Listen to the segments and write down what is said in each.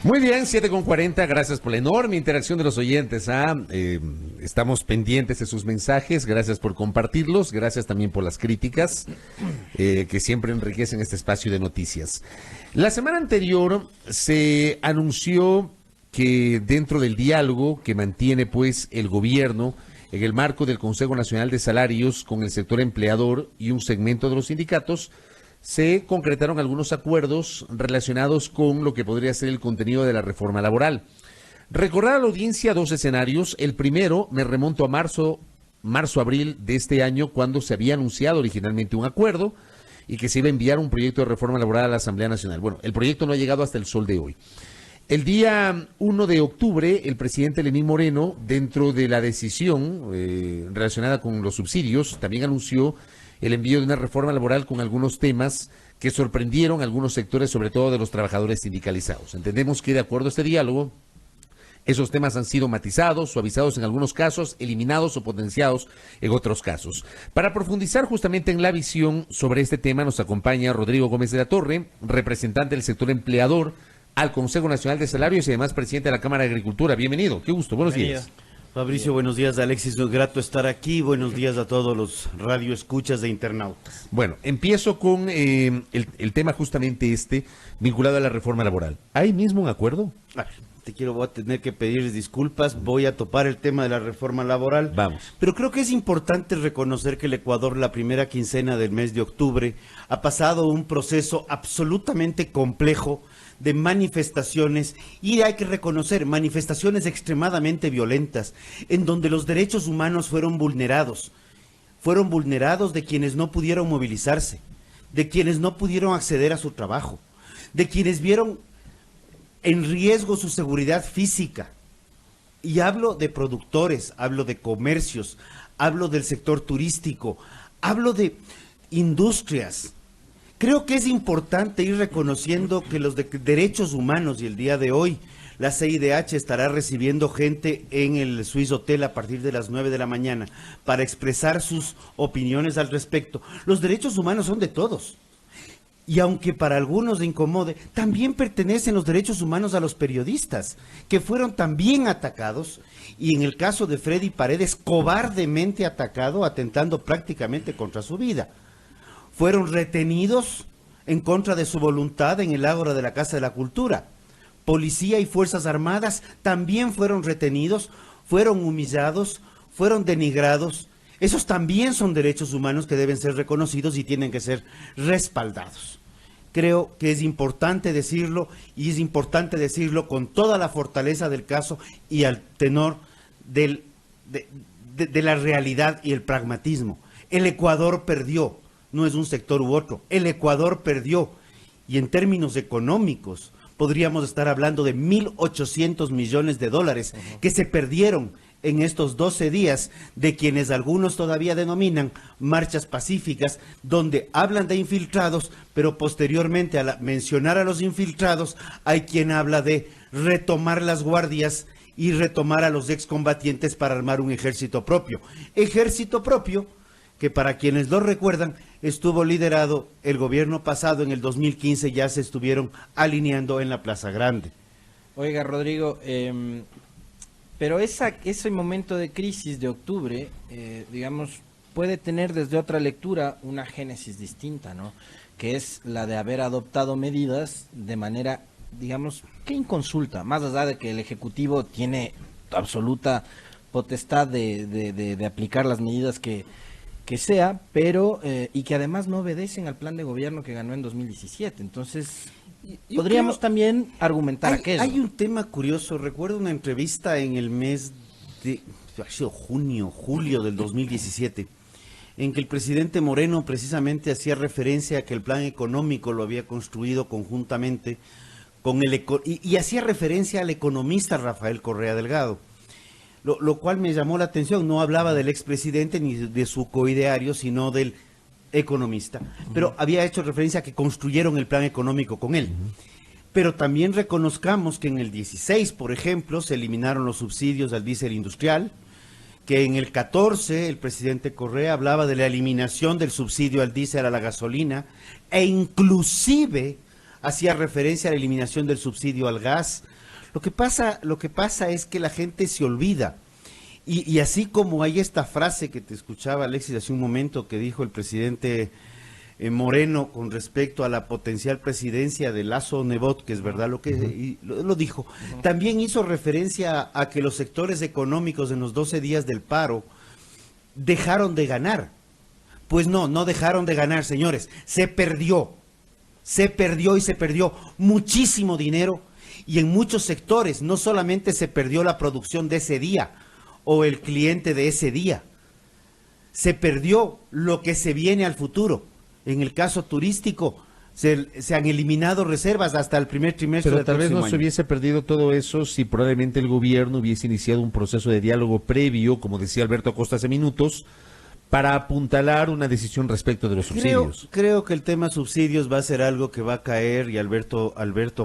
Muy bien, 7:40, gracias por la enorme interacción de los oyentes. Estamos pendientes de sus mensajes, gracias por compartirlos, gracias también por las críticas que siempre enriquecen este espacio de noticias. La semana anterior se anunció que dentro del diálogo que mantiene pues el gobierno en el marco del Consejo Nacional de Salarios con el sector empleador y un segmento de los sindicatos, se concretaron algunos acuerdos relacionados con lo que podría ser el contenido de la reforma laboral. Recordar a la audiencia dos escenarios. El primero me remonto a marzo-abril de este año, cuando se había anunciado originalmente un acuerdo y que se iba a enviar un proyecto de reforma laboral a la Asamblea Nacional. Bueno, el proyecto no ha llegado hasta el sol de hoy. El día 1 de octubre, el presidente Lenín Moreno, dentro de la decisión relacionada con los subsidios, también anunció el envío de una reforma laboral con algunos temas que sorprendieron a algunos sectores, sobre todo de los trabajadores sindicalizados. Entendemos que de acuerdo a este diálogo, esos temas han sido matizados, suavizados en algunos casos, eliminados o potenciados en otros casos. Para profundizar justamente en la visión sobre este tema, nos acompaña Rodrigo Gómez de la Torre, representante del sector empleador al Consejo Nacional de Salarios y además presidente de la Cámara de Agricultura. Bienvenido, qué gusto, buenos días. Fabricio, buenos días. Alexis, es grato estar aquí. Buenos días a todos los radioescuchas de internautas. Bueno, empiezo con el tema justamente vinculado a la reforma laboral. ¿Hay mismo un acuerdo? Voy a tener que pedirles disculpas. Voy a topar el tema de la reforma laboral. Vamos. Pero creo que es importante reconocer que el Ecuador, la primera quincena del mes de octubre, ha pasado un proceso absolutamente complejo de manifestaciones, y hay que reconocer manifestaciones extremadamente violentas, en donde los derechos humanos fueron vulnerados de quienes no pudieron movilizarse, de quienes no pudieron acceder a su trabajo, de quienes vieron en riesgo su seguridad física. Y hablo de productores, hablo de comercios, hablo del sector turístico, hablo de industrias. Creo que es importante ir reconociendo que los derechos humanos, y el día de hoy la CIDH estará recibiendo gente en el Swiss Hotel a partir de las 9 de la mañana para expresar sus opiniones al respecto. Los derechos humanos son de todos. Y aunque para algunos le incomode, también pertenecen los derechos humanos a los periodistas, que fueron también atacados, y en el caso de Freddy Paredes, cobardemente atacado, atentando prácticamente contra su vida. Fueron retenidos en contra de su voluntad en el ágora de la Casa de la Cultura. Policía y Fuerzas Armadas también fueron retenidos, fueron humillados, fueron denigrados. Esos también son derechos humanos que deben ser reconocidos y tienen que ser respaldados. Creo que es importante decirlo, y es importante decirlo con toda la fortaleza del caso y al tenor de la realidad y el pragmatismo. El Ecuador perdió. No es un sector u otro. El Ecuador perdió, y en términos económicos podríamos estar hablando de 1.800 millones de dólares que se perdieron en estos 12 días, de quienes algunos todavía denominan marchas pacíficas, donde hablan de infiltrados, pero posteriormente al mencionar a los infiltrados hay quien habla de retomar las guardias y retomar a los excombatientes para armar un ejército propio. Ejército propio que, para quienes lo recuerdan, estuvo liderado el gobierno pasado. En el 2015 ya se estuvieron alineando en la Plaza Grande. Oiga, Rodrigo, pero ese momento de crisis de octubre, digamos, puede tener desde otra lectura una génesis distinta, ¿no? Que es la de haber adoptado medidas de manera, digamos, que inconsulta, más allá de que el Ejecutivo tiene absoluta potestad de aplicar las medidas que sea, pero y que además no obedecen al plan de gobierno que ganó en 2017. Entonces, podríamos también argumentar aquello. Hay un tema curioso. Recuerdo una entrevista en el mes de julio del 2017, en que el presidente Moreno precisamente hacía referencia a que el plan económico lo había construido conjuntamente con y hacía referencia al economista Rafael Correa Delgado. Lo cual me llamó la atención. No hablaba del expresidente ni de su coideario, sino del economista. Pero había hecho referencia a que construyeron el plan económico con él. Pero también reconozcamos que en el 16, por ejemplo, se eliminaron los subsidios al diésel industrial, que en el 14 el presidente Correa hablaba de la eliminación del subsidio al diésel, a la gasolina, e inclusive hacía referencia a la eliminación del subsidio al gas. Lo que pasa es que la gente se olvida. Y así como hay esta frase que te escuchaba, Alexis, hace un momento, que dijo el presidente Moreno con respecto a la potencial presidencia de Lasso Nebot, que es verdad lo que lo dijo, también hizo referencia a que los sectores económicos en los 12 días del paro dejaron de ganar. Pues no dejaron de ganar, señores. Se perdió muchísimo dinero, y en muchos sectores no solamente se perdió la producción de ese día o el cliente de ese día, se perdió lo que se viene al futuro. En el caso turístico, se han eliminado reservas hasta el primer trimestre del próximo año. Pero tal vez no se hubiese perdido todo eso si probablemente el gobierno hubiese iniciado un proceso de diálogo previo, como decía Alberto Acosta hace minutos, para apuntalar una decisión respecto de los subsidios. Creo que el tema subsidios va a ser algo que va a caer, y Alberto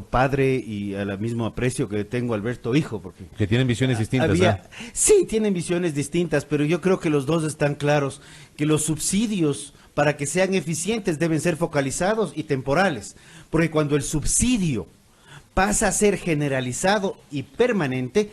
padre, y al mismo aprecio que tengo Alberto hijo, porque que tienen visiones distintas. Sí, tienen visiones distintas, pero yo creo que los dos están claros que los subsidios, para que sean eficientes, deben ser focalizados y temporales, porque cuando el subsidio pasa a ser generalizado y permanente,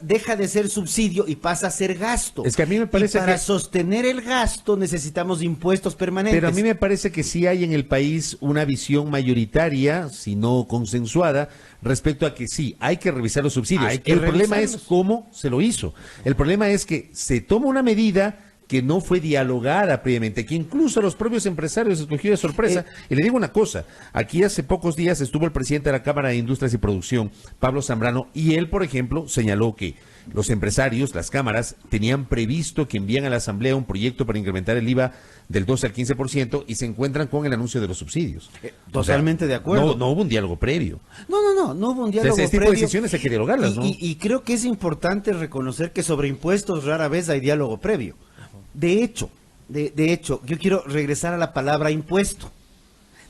deja de ser subsidio y pasa a ser gasto. Es que a mí me parece para sostener el gasto necesitamos impuestos permanentes. Pero a mí me parece que sí hay en el país una visión mayoritaria, si no consensuada, respecto a que sí, hay que revisar los subsidios. El problema es cómo se lo hizo. El problema es que se toma una medida que no fue dialogada previamente, que incluso a los propios empresarios les cogió de sorpresa. Y le digo una cosa, aquí hace pocos días estuvo el presidente de la Cámara de Industrias y Producción, Pablo Zambrano, y él, por ejemplo, señaló que los empresarios, las cámaras, tenían previsto que envían a la Asamblea un proyecto para incrementar el IVA del 12 al 15% y se encuentran con el anuncio de los subsidios. Totalmente de acuerdo. No hubo un diálogo previo. No hubo un diálogo previo. Este tipo de decisiones hay que dialogarlas, ¿no? Y creo que es importante reconocer que sobre impuestos rara vez hay diálogo previo. De hecho, yo quiero regresar a la palabra impuesto.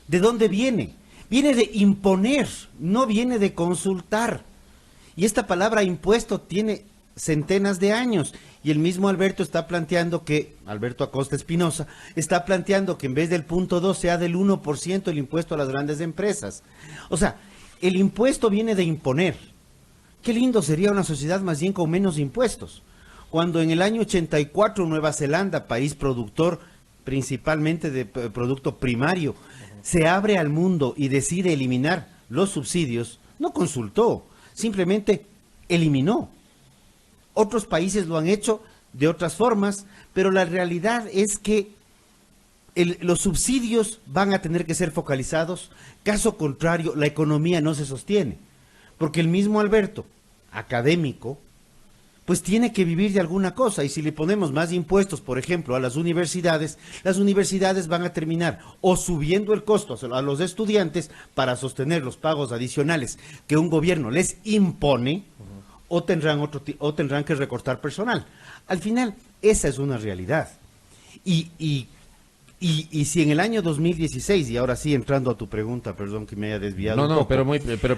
¿De dónde viene? Viene de imponer, no viene de consultar. Y esta palabra impuesto tiene centenas de años. Y el mismo Alberto Acosta Espinosa, está planteando que en vez del 0.2 sea del 1% el impuesto a las grandes empresas. O sea, el impuesto viene de imponer. Qué lindo sería una sociedad más bien con menos impuestos. Cuando en el año 84 Nueva Zelanda, país productor principalmente de producto primario, se abre al mundo y decide eliminar los subsidios, no consultó, simplemente eliminó. Otros países lo han hecho de otras formas, pero la realidad es que los subsidios van a tener que ser focalizados, caso contrario la economía no se sostiene, porque el mismo Alberto, académico, pues tiene que vivir de alguna cosa, y si le ponemos más impuestos, por ejemplo, a las universidades van a terminar o subiendo el costo a los estudiantes para sostener los pagos adicionales que un gobierno les impone, o tendrán que recortar personal. Al final, esa es una realidad. Y si en el año 2016, y ahora sí entrando a tu pregunta, perdón que me haya desviado un poco, pero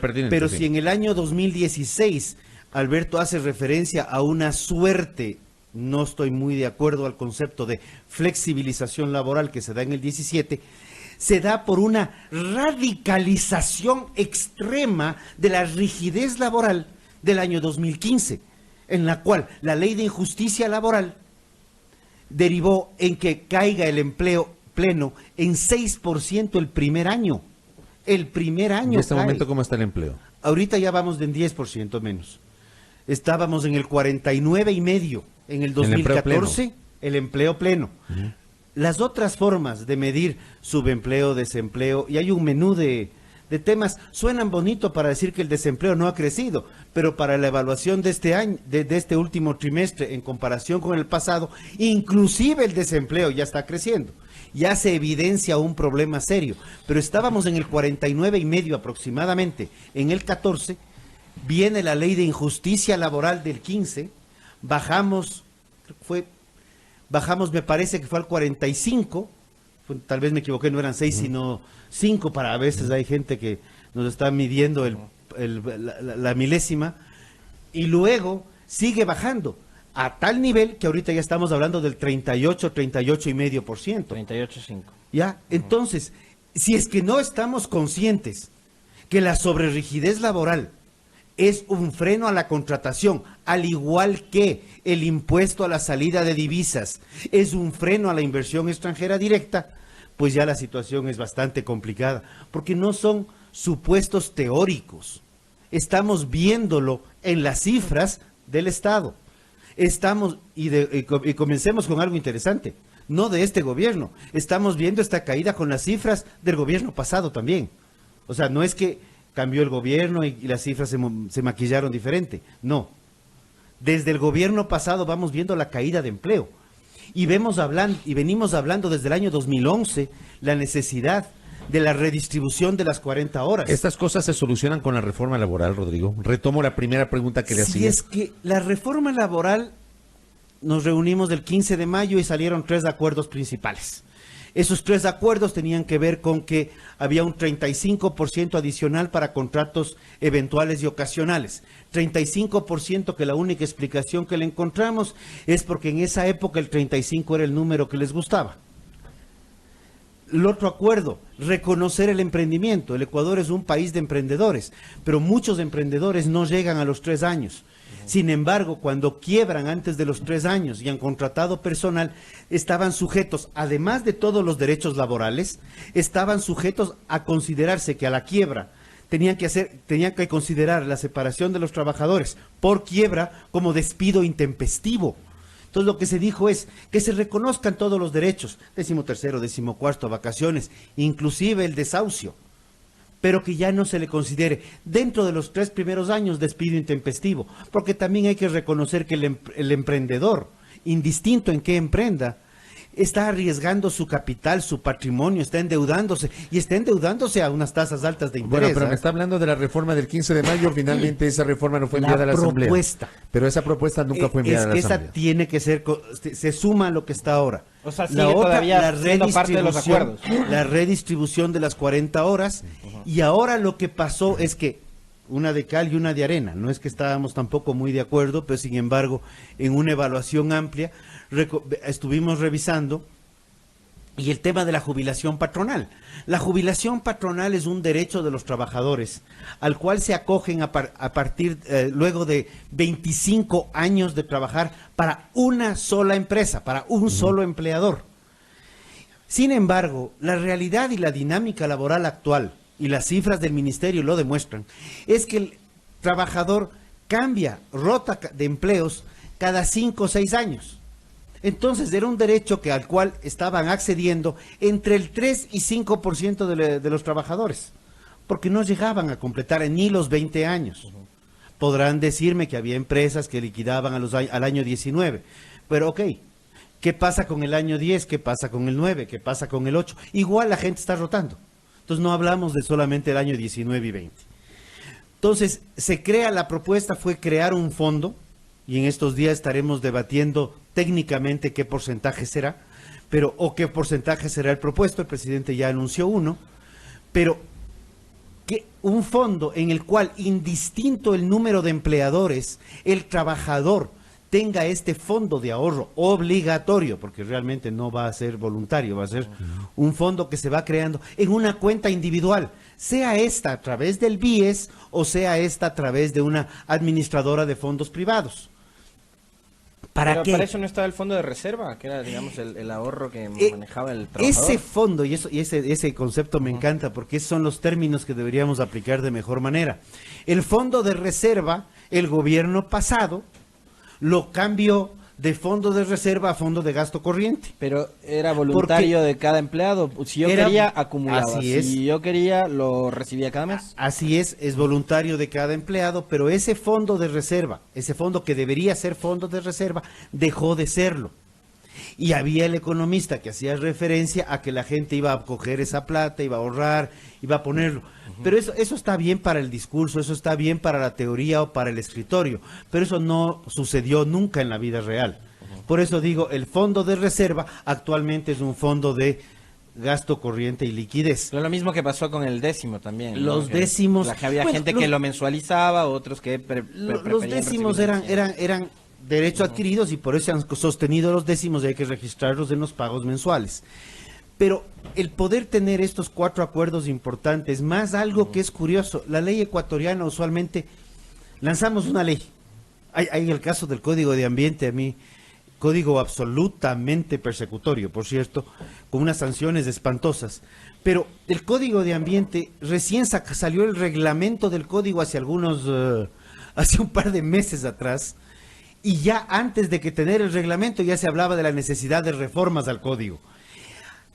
pertinente. Pero si en el año 2016 Alberto hace referencia a una suerte, no estoy muy de acuerdo al concepto de flexibilización laboral que se da en el 17, se da por una radicalización extrema de la rigidez laboral del año 2015, en la cual la ley de injusticia laboral derivó en que caiga el empleo pleno en 6% el primer año. El primer año. ¿En este momento cómo está el empleo? Ahorita ya vamos en 10% menos. Estábamos en el 49,5% en el 2014, el empleo pleno. Las otras formas de medir subempleo, desempleo, y hay un menú de temas, suenan bonito para decir que el desempleo no ha crecido, pero para la evaluación de este año, de este último trimestre, en comparación con el pasado, inclusive el desempleo ya está creciendo. Ya se evidencia un problema serio, pero estábamos en el 49,5% aproximadamente en el 14. Viene la ley de injusticia laboral del 15, bajamos, me parece que fue al 45, tal vez me equivoqué, no eran 6 sino 5, para a veces hay gente que nos está midiendo la milésima, y luego sigue bajando a tal nivel que ahorita ya estamos hablando del 38,5%. 38,5%. ¿Ya? Entonces, si es que no estamos conscientes que la sobrerrigidez laboral es un freno a la contratación, al igual que el impuesto a la salida de divisas es un freno a la inversión extranjera directa, pues ya la situación es bastante complicada, porque no son supuestos teóricos. Estamos viéndolo en las cifras del Estado. Y comencemos con algo interesante, no de este gobierno. Estamos viendo esta caída con las cifras del gobierno pasado también. O sea, no es que cambió el gobierno y las cifras se maquillaron diferente. No. Desde el gobierno pasado vamos viendo la caída de empleo. Y venimos hablando desde el año 2011 la necesidad de la redistribución de las 40 horas. Estas cosas se solucionan con la reforma laboral, Rodrigo. Retomo la primera pregunta que le hacía. Si es que la reforma laboral, nos reunimos el 15 de mayo y salieron 3 acuerdos principales. Esos 3 acuerdos tenían que ver con que había un 35% adicional para contratos eventuales y ocasionales. 35% que la única explicación que le encontramos es porque en esa época el 35 era el número que les gustaba. El otro acuerdo, reconocer el emprendimiento. El Ecuador es un país de emprendedores, pero muchos emprendedores no llegan a los 3 años. Sin embargo, cuando quiebran antes de los 3 años y han contratado personal, estaban sujetos, además de todos los derechos laborales, estaban sujetos a considerarse que a la quiebra tenían que considerar la separación de los trabajadores por quiebra como despido intempestivo. Entonces lo que se dijo es que se reconozcan todos los derechos, 13º, 14º, vacaciones, inclusive el desahucio, pero que ya no se le considere dentro de los 3 primeros años despido intempestivo, porque también hay que reconocer que el emprendedor, indistinto en qué emprenda, está arriesgando su capital, su patrimonio, está endeudándose, y está endeudándose a unas tasas altas de interés. Bueno, pero me está hablando de la reforma del 15 de mayo, finalmente esa reforma no fue enviada a la Asamblea. Pero esa propuesta nunca fue enviada a la Asamblea. Esa tiene que ser, se suma a lo que está ahora. O sea, sigue todavía siendo parte de los acuerdos. La redistribución de las 40 horas, y ahora lo que pasó es que una de cal y una de arena, no es que estábamos tampoco muy de acuerdo, pero sin embargo, en una evaluación amplia, estuvimos revisando, y el tema de la jubilación patronal. La jubilación patronal es un derecho de los trabajadores, al cual se acogen a partir, luego de 25 años de trabajar para una sola empresa, para un solo empleador. Sin embargo, la realidad y la dinámica laboral actual, y las cifras del ministerio lo demuestran, es que el trabajador rota de empleos cada 5 o 6 años. Entonces era un derecho al cual estaban accediendo entre el 3 y 5% de los trabajadores, porque no llegaban a completar ni los 20 años. Podrán decirme que había empresas que liquidaban al año 19, pero ok, ¿qué pasa con el año 10? ¿Qué pasa con el 9? ¿Qué pasa con el 8? Igual la gente está rotando. Entonces no hablamos de solamente el año 19 y 20. Entonces la propuesta fue crear un fondo, y en estos días estaremos debatiendo técnicamente qué porcentaje será, o qué porcentaje será el propuesto. El presidente ya anunció uno, pero un fondo en el cual, indistinto el número de empleadores, el trabajador tenga este fondo de ahorro obligatorio, porque realmente no va a ser voluntario, va a ser un fondo que se va creando en una cuenta individual, sea esta a través del BIES o sea esta a través de una administradora de fondos privados. ¿Para qué? Para eso no estaba el fondo de reserva, que era, digamos, el ahorro que manejaba el trabajador. Ese fondo, y ese concepto me encanta, porque esos son los términos que deberíamos aplicar de mejor manera. El fondo de reserva, el gobierno pasado lo cambió de fondo de reserva a fondo de gasto corriente. Pero era voluntario de cada empleado. Si yo quería, acumulaba. Si yo quería, lo recibía cada mes. Así es voluntario de cada empleado, pero ese fondo de reserva, ese fondo que debería ser fondo de reserva, dejó de serlo. Y había el economista que hacía referencia a que la gente iba a coger esa plata, iba a ahorrar, iba a ponerlo. Pero eso está bien para el discurso, eso está bien para la teoría o para el escritorio, pero eso no sucedió nunca en la vida real. Por eso digo, el fondo de reserva actualmente es un fondo de gasto corriente y liquidez. Lo mismo que pasó con el décimo también, ¿no? Los décimos... Había gente que lo mensualizaba, otros que los décimos eran derechos adquiridos, y por eso se han sostenido los décimos, y hay que registrarlos en los pagos mensuales. Pero el poder tener estos 4 acuerdos importantes, más algo que es curioso, la ley ecuatoriana usualmente lanzamos una ley. Hay el caso del Código de Ambiente, a mí, código absolutamente persecutorio, por cierto, con unas sanciones espantosas. Pero el Código de Ambiente, recién salió el reglamento del código hace un par de meses atrás, y ya antes de que tener el reglamento ya se hablaba de la necesidad de reformas al código.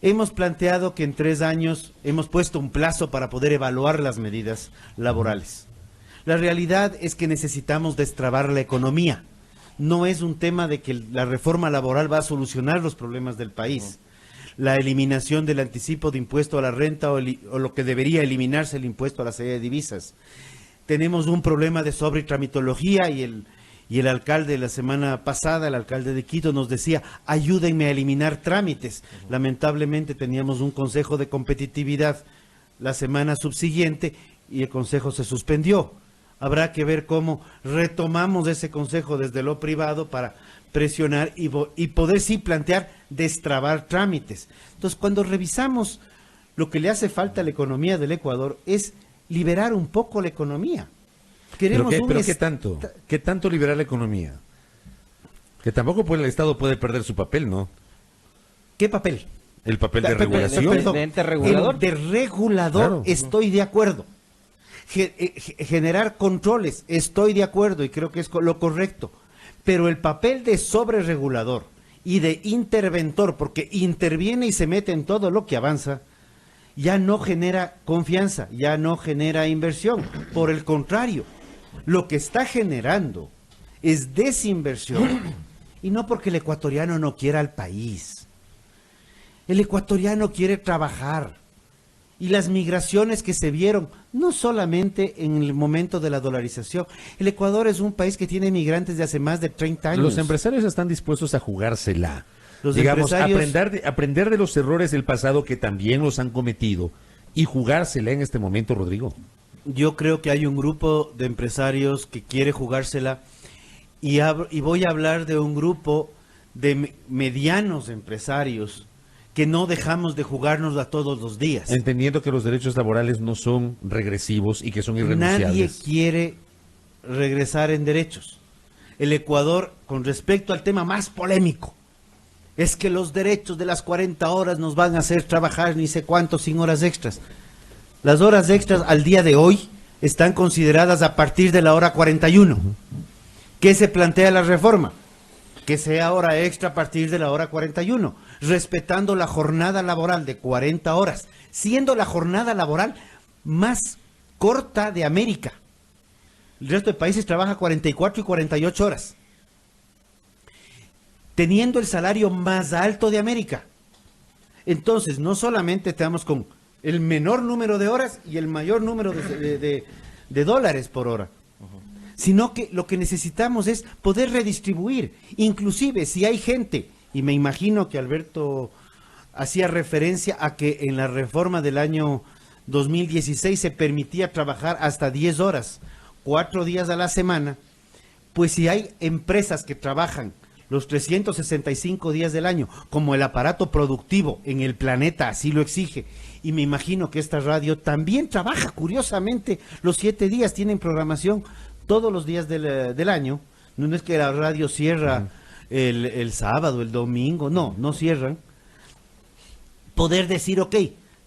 Hemos planteado que en 3 años hemos puesto un plazo para poder evaluar las medidas laborales. La realidad es que necesitamos destrabar la economía. No es un tema de que la reforma laboral va a solucionar los problemas del país. La eliminación del anticipo de impuesto a la renta o lo que debería eliminarse el impuesto a la salida de divisas. Tenemos un problema de sobretramitología y el alcalde la semana pasada, el alcalde de Quito nos decía, ayúdenme a eliminar trámites. Lamentablemente teníamos un consejo de competitividad la semana subsiguiente y el consejo se suspendió. Habrá que ver cómo retomamos ese consejo desde lo privado para presionar y poder sí plantear destrabar trámites. Entonces, cuando revisamos lo que le hace falta a la economía del Ecuador es liberar un poco la economía. Queremos ¿Pero qué tanto? ¿Qué tanto liberar la economía? Que tampoco el Estado puede perder su papel, ¿no? ¿Qué papel? El papel de regulación. ¿De ente regulador? El de regulador, claro. Estoy de acuerdo. Generar controles, estoy de acuerdo y creo que es lo correcto. Pero el papel de sobreregulador y de interventor, porque interviene y se mete en todo lo que avanza, ya no genera confianza, ya no genera inversión. Por el contrario, lo que está generando es desinversión. Y no porque el ecuatoriano no quiera al país. El ecuatoriano quiere trabajar. Y las migraciones que se vieron, no solamente en el momento de la dolarización. El Ecuador es un país que tiene migrantes de hace más de 30 años. Los empresarios están dispuestos a jugársela. Los Digamos, empresarios... aprender de los errores del pasado que también los han cometido y jugársela en este momento, Rodrigo. Yo creo que hay un grupo de empresarios que quiere jugársela y voy a hablar de un grupo de medianos empresarios que no dejamos de jugárnosla todos los días. Entendiendo que los derechos laborales no son regresivos y que son irrenunciables. Nadie quiere regresar en derechos. El Ecuador, con respecto al tema más polémico, es que los derechos de las 40 horas nos van a hacer trabajar ni sé cuánto sin horas extras. Las horas extras al día de hoy están consideradas a partir de la hora 41. ¿Qué se plantea la reforma? Que sea hora extra a partir de la hora 41, respetando la jornada laboral de 40 horas, siendo la jornada laboral más corta de América. El resto de países trabaja 44 y 48 horas. Teniendo el salario más alto de América. Entonces, no solamente estamos con el menor número de horas y el mayor número de dólares por hora, sino que lo que necesitamos es poder redistribuir. Inclusive, si hay gente, y me imagino que Alberto hacía referencia a que en la reforma del año 2016 se permitía trabajar hasta 10 horas, 4 días a la semana, pues si hay empresas que trabajan los 365 días del año, como el aparato productivo en el planeta así lo exige, y me imagino que esta radio también trabaja, curiosamente, los 7 días, tienen programación todos los días del año, no es que la radio cierra el sábado, el domingo, no cierran. Poder decir, ok,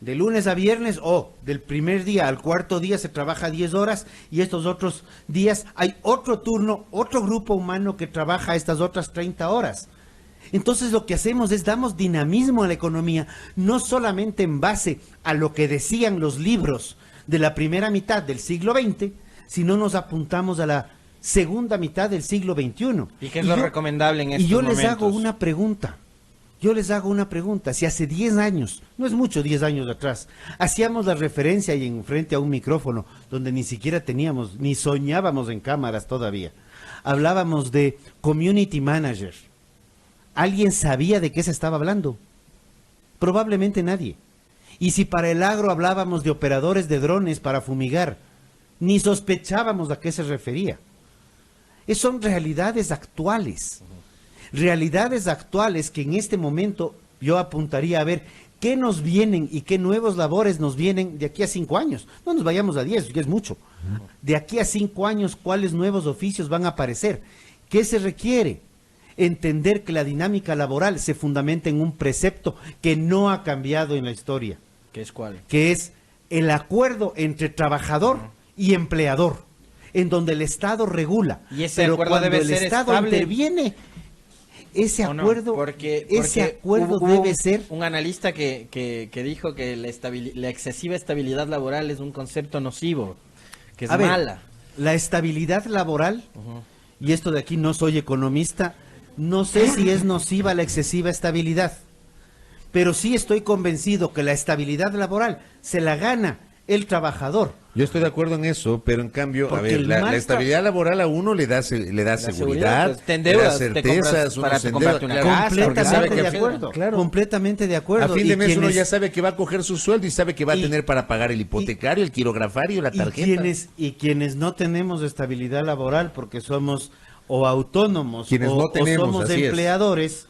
de lunes a viernes o del primer día al cuarto día se trabaja 10 horas y estos otros días hay otro turno, otro grupo humano que trabaja estas otras 30 horas. Entonces lo que hacemos es damos dinamismo a la economía, no solamente en base a lo que decían los libros de la primera mitad del siglo XX, sino nos apuntamos a la segunda mitad del siglo XXI. ¿Y qué es lo recomendable en estos momentos? Y yo momentos? les hago una pregunta. Si hace 10 años, no es mucho 10 años atrás, hacíamos la referencia y en frente a un micrófono donde ni siquiera teníamos, ni soñábamos en cámaras todavía, hablábamos de community manager. ¿Alguien sabía de qué se estaba hablando? Probablemente nadie. Y si para el agro hablábamos de operadores de drones para fumigar, ni sospechábamos a qué se refería. Son realidades actuales que en este momento yo apuntaría a ver qué nos vienen y qué nuevos labores nos vienen de aquí a 5 años. No nos vayamos a 10, que es mucho. De aquí a 5 años, ¿cuáles nuevos oficios van a aparecer? ¿Qué se requiere? Entender que la dinámica laboral se fundamenta en un precepto que no ha cambiado en la historia. ¿Qué es cuál? Que es el acuerdo entre trabajador y empleador, en donde el Estado regula. Y ese pero acuerdo cuando debe el ser Estado estable. interviene, ese ¿O no? acuerdo, Porque ese acuerdo hubo debe ser... un analista que dijo que la excesiva estabilidad laboral es un concepto nocivo, que es A ver, mala. la estabilidad laboral, y esto de aquí no soy economista, no sé si es nociva la excesiva estabilidad, pero sí estoy convencido que la estabilidad laboral se la gana el trabajador. Yo estoy de acuerdo en eso, pero en cambio, Porque a ver, el la mal estabilidad laboral a uno le da seguridad, pues, te endeudas, le da te compras certezas, uno para se comprarte endeuda, una claro, casa, porque sabe Completamente que de a fin- acuerdo, claro. completamente de acuerdo. a fin de Y mes uno quienes- ya sabe que va a coger su sueldo y sabe que va a y- tener para pagar el hipotecario, el quirografario, la tarjeta. Y quienes no tenemos estabilidad laboral porque somos o autónomos Quienes o, no o tenemos, somos así es. empleadores,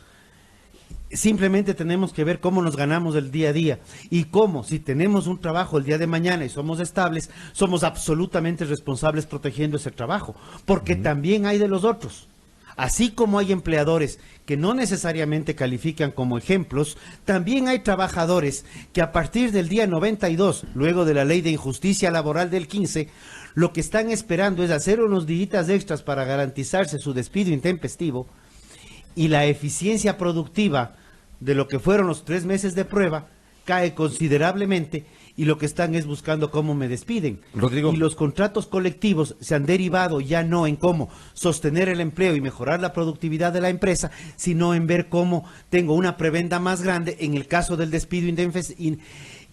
simplemente tenemos que ver cómo nos ganamos el día a día y cómo, si tenemos un trabajo el día de mañana y somos estables, somos absolutamente responsables protegiendo ese trabajo, porque también hay de los otros. Así como hay empleadores que no necesariamente califican como ejemplos, también hay trabajadores que a partir del día 92, luego de la ley de injusticia laboral del 15, lo que están esperando es hacer unos días extras para garantizarse su despido intempestivo, y la eficiencia productiva de lo que fueron los 3 meses de prueba cae considerablemente, y lo que están es buscando cómo me despiden. Rodrigo. Y los contratos colectivos se han derivado ya no en cómo sostener el empleo y mejorar la productividad de la empresa, sino en ver cómo tengo una prebenda más grande en el caso del despido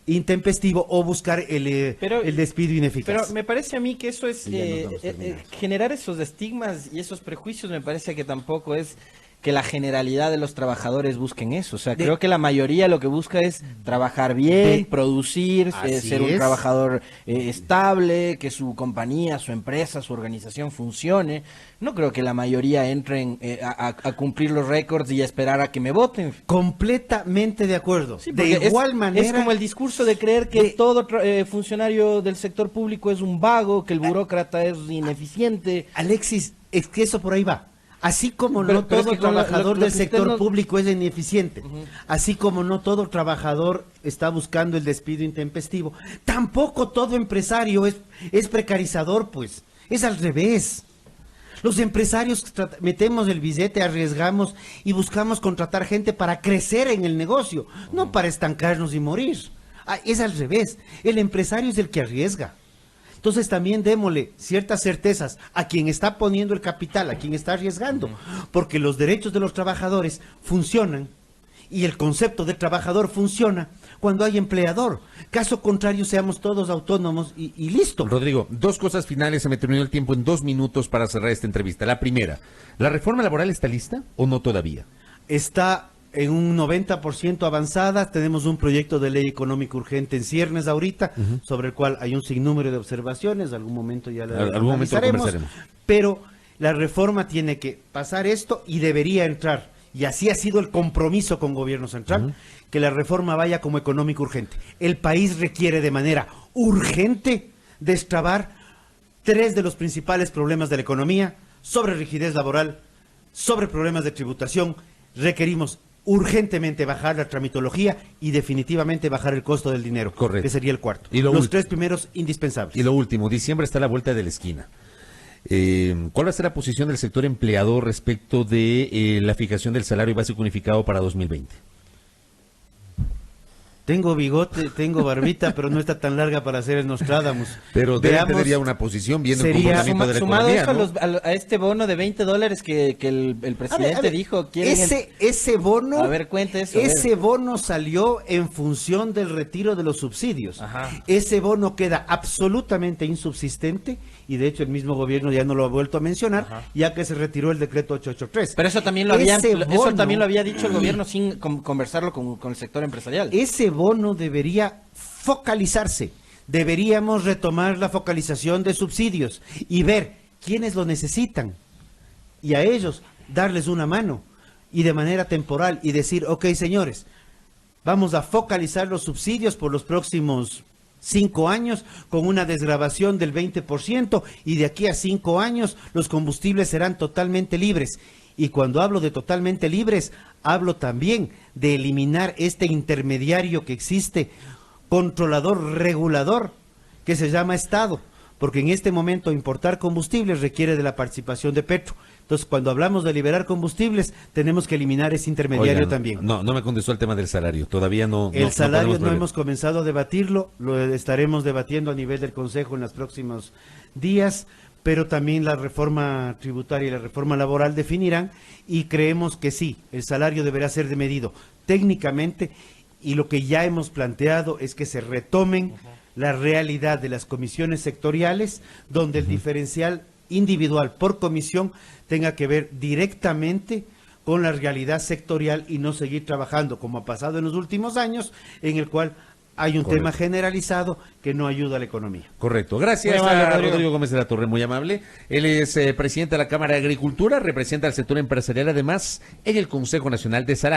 intempestivo o buscar el despido ineficaz. Pero me parece a mí que eso es Y ya nos vamos terminando. generar esos estigmas y esos prejuicios. Me parece que tampoco es que la generalidad de los trabajadores busquen eso. O sea, creo que la mayoría lo que busca es trabajar bien, producir, Así ser un es. trabajador estable, que su compañía, su empresa, su organización funcione. No creo que la mayoría entren a cumplir los récords y a esperar a que me voten. Completamente de acuerdo. Sí, de porque igual manera... es como el discurso de creer que todo funcionario del sector público es un vago, que el burócrata es ineficiente. Alexis, es que eso por ahí va. Así como Pero no es todo que con trabajador lo del que usted sector nos- público es ineficiente, así como no todo trabajador está buscando el despido intempestivo, tampoco todo empresario es precarizador, pues. Es al revés. Los empresarios metemos el billete, arriesgamos y buscamos contratar gente para crecer en el negocio, no para estancarnos y morir. Es al revés. El empresario es el que arriesga. Entonces también démosle ciertas certezas a quien está poniendo el capital, a quien está arriesgando, porque los derechos de los trabajadores funcionan y el concepto de trabajador funciona cuando hay empleador. Caso contrario, seamos todos autónomos y listo. Rodrigo, 2 cosas finales, se me terminó el tiempo en 2 minutos para cerrar esta entrevista. La primera, ¿la reforma laboral está lista o no todavía? Está en un 90% avanzada, tenemos un proyecto de ley económica urgente en ciernes ahorita, sobre el cual hay un sinnúmero de observaciones, algún momento ya la Algún momento lo analizaremos, conversaremos. pero la reforma tiene que pasar esto y debería entrar, y así ha sido el compromiso con gobierno central, que la reforma vaya como económica urgente. El país requiere de manera urgente destrabar 3 de los principales problemas de la economía: sobre rigidez laboral, sobre problemas de tributación. Requerimos urgentemente bajar la tramitología y definitivamente bajar el costo del dinero, Correcto. que sería el cuarto. Y lo Los ult- 3 primeros indispensables. Y lo último, diciembre está a la vuelta de la esquina. ¿Cuál va a ser la posición del sector empleador respecto de la fijación del salario básico unificado para 2020? Tengo bigote, tengo barbita, pero no está tan larga para hacer el Nostradamus. Pero Veamos, tendría una posición viendo el sería- comportamiento de la Sumado economía, eso ¿no? a este bono de $20 que el presidente a ver, dijo. quieren ese bono, A ver, cuente eso, a ver. ese bono salió en función del retiro de los subsidios. Ajá. Ese bono queda absolutamente insubsistente y de hecho el mismo gobierno ya no lo ha vuelto a mencionar, ya que se retiró el decreto 883. Pero eso también lo había, Ese eso bono- también lo había dicho el gobierno sin conversarlo con el sector empresarial. Ese bono debería focalizarse. Deberíamos retomar la focalización de subsidios y ver quiénes lo necesitan y a ellos darles una mano y de manera temporal y decir, ok, señores, Vamos a focalizar los subsidios por los próximos 5 años con una desgravación del 20% y de aquí a 5 años los combustibles serán totalmente libres. Y cuando hablo de totalmente libres, hablo también de eliminar este intermediario que existe, controlador, regulador, que se llama Estado, porque en este momento importar combustibles requiere de la participación de Petro. Entonces, cuando hablamos de liberar combustibles, tenemos que eliminar ese intermediario también. No me contestó el tema del salario, todavía no. El salario no ver. hemos comenzado a debatirlo, lo estaremos debatiendo a nivel del Consejo en los próximos días, pero también la reforma tributaria y la reforma laboral definirán, y creemos que sí, el salario deberá ser medido técnicamente, y lo que ya hemos planteado es que se retomen la realidad de las comisiones sectoriales, donde el diferencial individual por comisión tenga que ver directamente con la realidad sectorial y no seguir trabajando como ha pasado en los últimos años, en el cual hay un tema generalizado que no ayuda a la economía. Correcto. Gracias a Rodrigo Gómez de la Torre, muy amable. Él es presidente de la Cámara de Agricultura, representa al sector empresarial, además, en el Consejo Nacional de Salario.